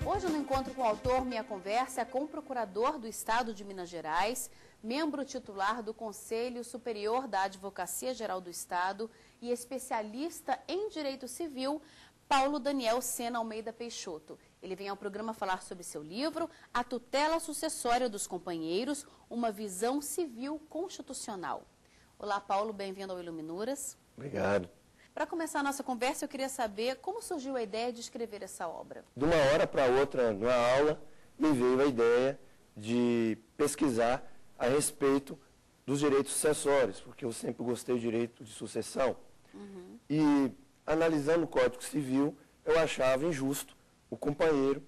Hoje, no Encontro com o Autor, minha conversa é com o Procurador do Estado de Minas Gerais, membro titular do Conselho Superior da Advocacia Geral do Estado e especialista em Direito Civil, Paulo Daniel Sena Almeida Peixoto. Ele vem ao programa falar sobre seu livro, A Tutela Sucessória dos Companheiros, uma visão civil constitucional. Olá, Paulo, bem-vindo ao Iluminuras. Obrigado. Para começar a nossa conversa, eu queria saber como surgiu a ideia de escrever essa obra. De uma hora para outra, numa aula, me veio a ideia de pesquisar a respeito dos direitos sucessórios, porque eu sempre gostei do direito de sucessão. E, analisando o Código Civil, eu achava injusto o companheiro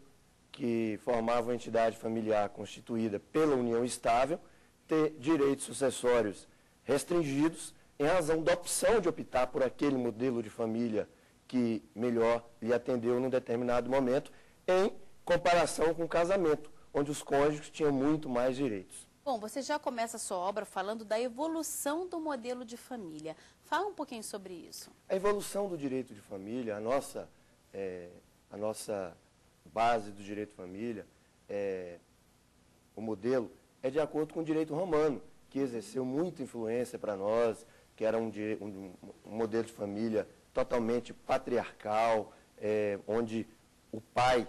que formava uma entidade familiar constituída pela união estável ter direitos sucessórios restringidos em razão da opção de optar por aquele modelo de família que melhor lhe atendeu num determinado momento, em comparação com o casamento, onde os cônjuges tinham muito mais direitos. Bom, você já começa a sua obra falando da evolução do modelo de família. Fala um pouquinho sobre isso. A evolução do direito de família, a nossa base do direito de família, o modelo, é de acordo com o direito romano, que exerceu muita influência para nós, que era um modelo de família totalmente patriarcal, onde o pai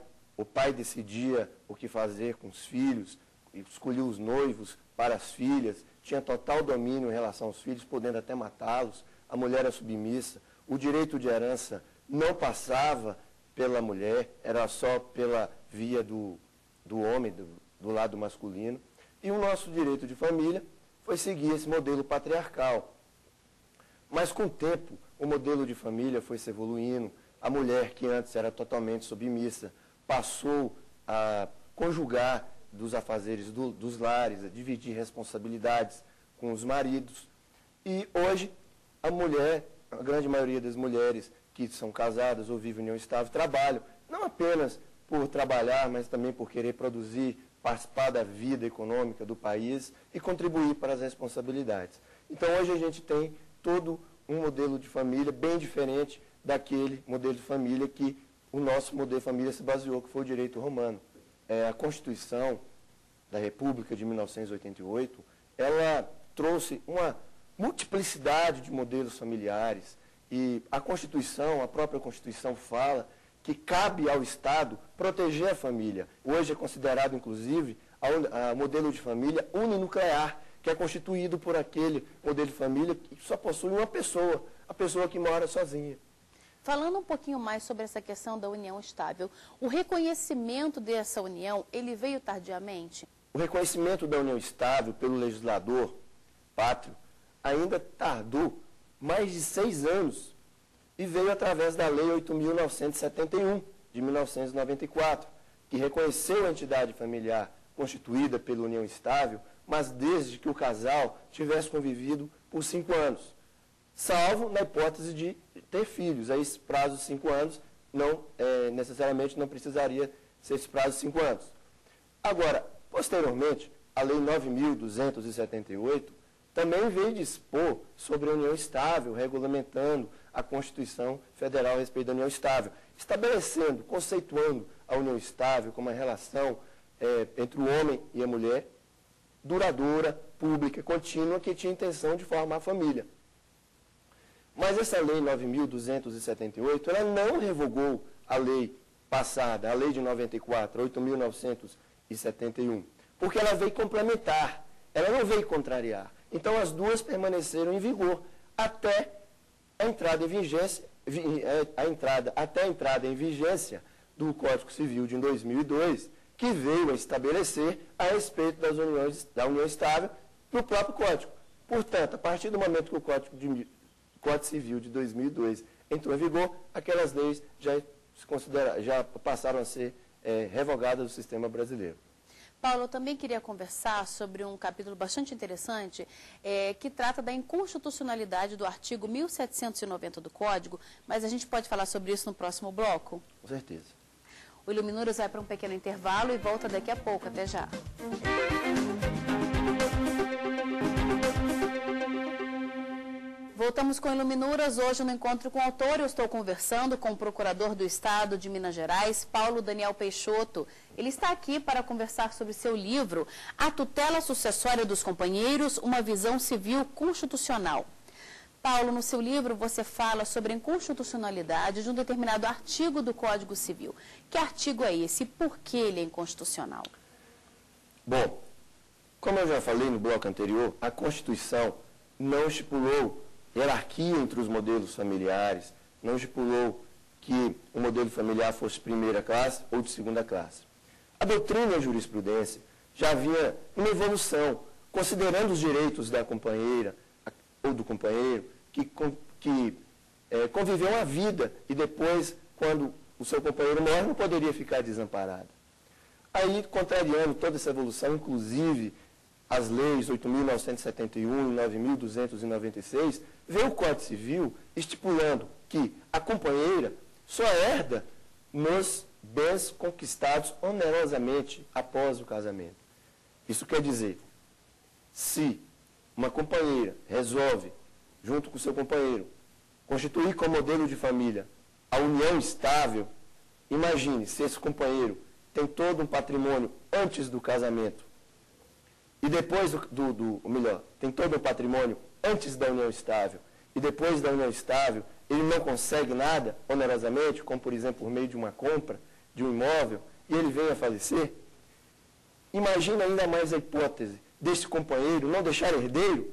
decidia o que fazer com os filhos, escolhia os noivos para as filhas, tinha total domínio em relação aos filhos, podendo até matá-los, a mulher era submissa, o direito de herança não passava pela mulher, era só pela via do homem, do lado masculino, e o nosso direito de família foi seguir esse modelo patriarcal. Mas com o tempo, o modelo de família foi se evoluindo, a mulher que antes era totalmente submissa passou a conjugar dos afazeres dos lares, a dividir responsabilidades com os maridos. E hoje, a mulher, a grande maioria das mulheres que são casadas ou vivem em união estável, trabalham, não apenas por trabalhar, mas também por querer produzir, participar da vida econômica do país e contribuir para as responsabilidades. Então, hoje a gente tem todo um modelo de família bem diferente daquele modelo de família que o nosso modelo de família se baseou, que foi o direito romano. A Constituição da República de 1988, ela trouxe uma multiplicidade de modelos familiares e a Constituição, a própria Constituição fala que cabe ao Estado proteger a família. Hoje é considerado, inclusive, o modelo de família uninuclear, que é constituído por aquele modelo de família que só possui uma pessoa, a pessoa que mora sozinha. Falando um pouquinho mais sobre essa questão da união estável, o reconhecimento dessa união, ele veio tardiamente? O reconhecimento da união estável pelo legislador pátrio ainda tardou mais de 6 anos e veio através da Lei 8.971, de 1994, que reconheceu a entidade familiar constituída pela união estável, mas desde que o casal tivesse convivido por 5 anos, salvo na hipótese de ter filhos. Aí esse prazo de 5 anos necessariamente não precisaria ser esse prazo de 5 anos. Agora, posteriormente, a Lei 9.278 também veio dispor sobre a união estável, regulamentando a Constituição Federal a respeito da união estável, estabelecendo, conceituando a união estável como uma relação entre o homem e a mulher, duradoura, pública, contínua, que tinha intenção de formar família. Mas essa Lei 9.278, ela não revogou a lei passada, a Lei de 94, 8.971, porque ela veio complementar, ela não veio contrariar. Então, as duas permaneceram em vigor até a entrada em vigência, do Código Civil de 2002, que veio a estabelecer a respeito da união estável no próprio Código. Portanto, a partir do momento que o Código Civil de 2002 entrou em vigor, aquelas leis já passaram a ser revogadas do sistema brasileiro. Paulo, eu também queria conversar sobre um capítulo bastante interessante que trata da inconstitucionalidade do artigo 1790 do Código, mas a gente pode falar sobre isso no próximo bloco? Com certeza. O Iluminuras vai para um pequeno intervalo e volta daqui a pouco. Até já. Voltamos com Iluminuras, hoje no Encontro com o Autor. Eu estou conversando com o Procurador do Estado de Minas Gerais, Paulo Daniel Peixoto. Ele está aqui para conversar sobre seu livro, A Tutela Sucessória dos Companheiros, uma visão civil constitucional. Paulo, no seu livro você fala sobre a inconstitucionalidade de um determinado artigo do Código Civil. Que artigo é esse e por que ele é inconstitucional? Bom, como eu já falei no bloco anterior, a Constituição não estipulou hierarquia entre os modelos familiares, não estipulou que o modelo familiar fosse primeira classe ou de segunda classe. A doutrina e a jurisprudência já havia uma evolução, considerando os direitos da companheira ou do companheiro que conviveu a vida e depois, quando o seu companheiro morre, não poderia ficar desamparado. Aí, contrariando toda essa evolução, inclusive as leis 8.971 e 9.296, veio o Código Civil estipulando que a companheira só herda nos bens conquistados onerosamente após o casamento. Isso quer dizer, se uma companheira resolve, junto com o seu companheiro, constituir como modelo de família a união estável, imagine se esse companheiro tem todo um patrimônio antes do casamento e depois tem todo um patrimônio antes da união estável e depois da união estável ele não consegue nada onerosamente, como por exemplo por meio de uma compra de um imóvel, e ele vem a falecer, imagina ainda mais a hipótese desse companheiro não deixar herdeiro.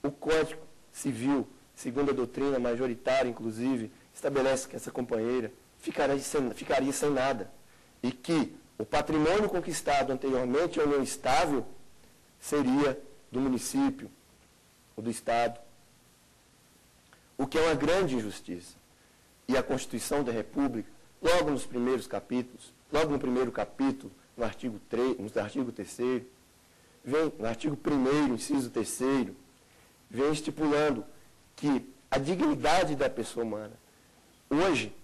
O Código Civil, segundo a doutrina majoritária, inclusive, estabelece que essa companheira ficaria sem nada e que o patrimônio conquistado anteriormente à união estável seria do município ou do Estado, o que é uma grande injustiça. E a Constituição da República, logo nos primeiros capítulos, logo no primeiro capítulo, no artigo 3º, vem, no artigo 1º, inciso 3º, vem estipulando que a dignidade da pessoa humana, hoje,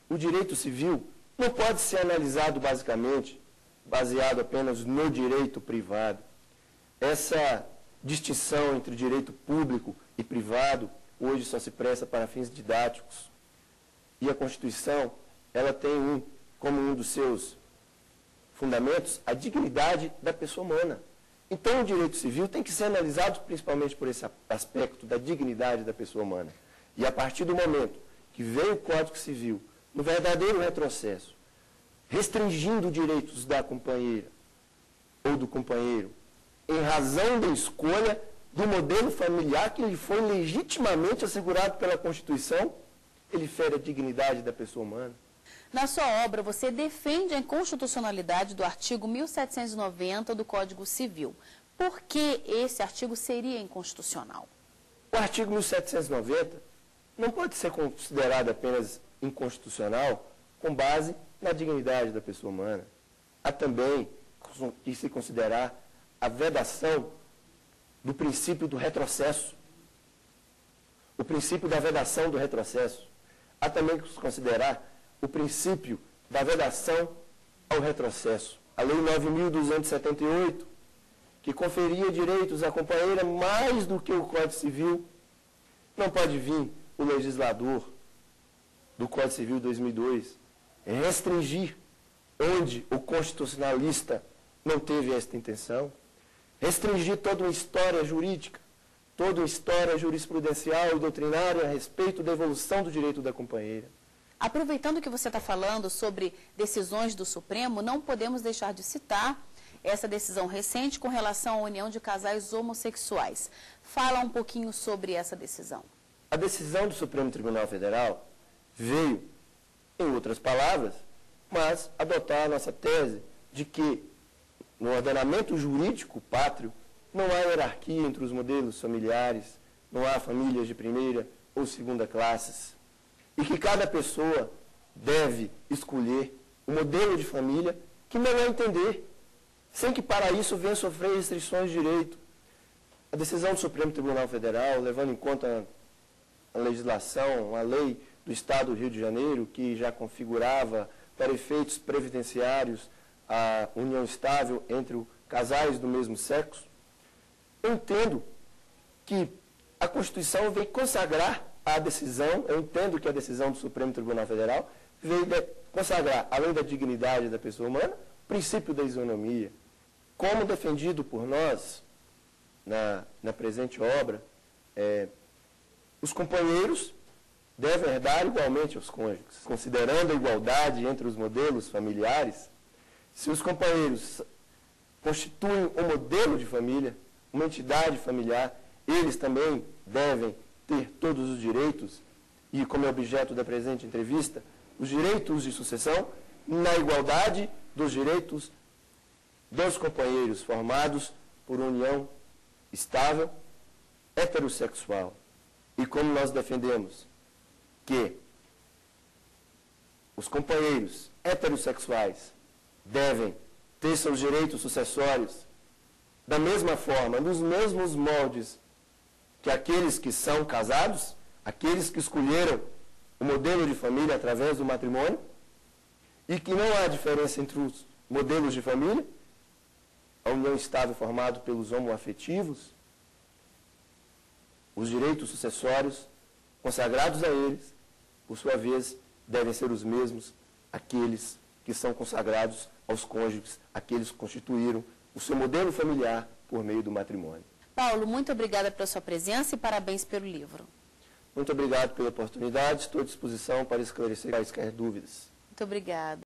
o direito civil não pode ser analisado basicamente, baseado apenas no direito privado. Essa distinção entre direito público e privado, hoje só se presta para fins didáticos. E a Constituição, ela tem como um dos seus fundamentos a dignidade da pessoa humana. Então, o direito civil tem que ser analisado principalmente por esse aspecto da dignidade da pessoa humana. E a partir do momento que veio o Código Civil, no verdadeiro retrocesso, restringindo direitos da companheira ou do companheiro, em razão da escolha do modelo familiar que lhe foi legitimamente assegurado pela Constituição, ele fere a dignidade da pessoa humana. Na sua obra, você defende a inconstitucionalidade do artigo 1790 do Código Civil. Por que esse artigo seria inconstitucional? O artigo 1790 não pode ser considerado apenas inconstitucional com base na dignidade da pessoa humana. Há também que se considerar a vedação do princípio do retrocesso. O princípio da vedação do retrocesso. Há também que se considerar o princípio da vedação ao retrocesso. A Lei 9.278, que conferia direitos à companheira mais do que o Código Civil. Não pode vir o legislador do Código Civil de 2002 restringir onde o constitucionalista não teve esta intenção, restringir toda uma história jurídica, toda uma história jurisprudencial e doutrinária a respeito da evolução do direito da companheira. Aproveitando que você está falando sobre decisões do Supremo, não podemos deixar de citar essa decisão recente com relação à união de casais homossexuais. Fala um pouquinho sobre essa decisão. A decisão do Supremo Tribunal Federal veio, em outras palavras, mas adotar a nossa tese de que no ordenamento jurídico pátrio não há hierarquia entre os modelos familiares, não há famílias de primeira ou segunda classes, e que cada pessoa deve escolher o modelo de família que melhor entender, sem que para isso venha sofrer restrições de direito. A decisão do Supremo Tribunal Federal, levando em conta a legislação, a lei do Estado do Rio de Janeiro, que já configurava para efeitos previdenciários a união estável entre casais do mesmo sexo, eu entendo que a Constituição veio consagrar a decisão, eu entendo que a decisão do Supremo Tribunal Federal veio consagrar, além da dignidade da pessoa humana, o princípio da isonomia. Como defendido por nós na presente obra, os companheiros devem herdar igualmente aos cônjuges, considerando a igualdade entre os modelos familiares. Se os companheiros constituem um modelo de família, uma entidade familiar, eles também devem ter todos os direitos, e como é objeto da presente entrevista, os direitos de sucessão na igualdade dos direitos dos companheiros formados por união estável, heterossexual. E como nós defendemos que os companheiros heterossexuais devem ter seus direitos sucessórios da mesma forma, nos mesmos moldes que aqueles que são casados, aqueles que escolheram o modelo de família através do matrimônio, e que não há diferença entre os modelos de família, a união estável formada pelos homoafetivos, os direitos sucessórios consagrados a eles, por sua vez, devem ser os mesmos aqueles que são consagrados aos cônjuges, aqueles que constituíram o seu modelo familiar por meio do matrimônio. Paulo, muito obrigada pela sua presença e parabéns pelo livro. Muito obrigado pela oportunidade, estou à disposição para esclarecer quaisquer dúvidas. Muito obrigada.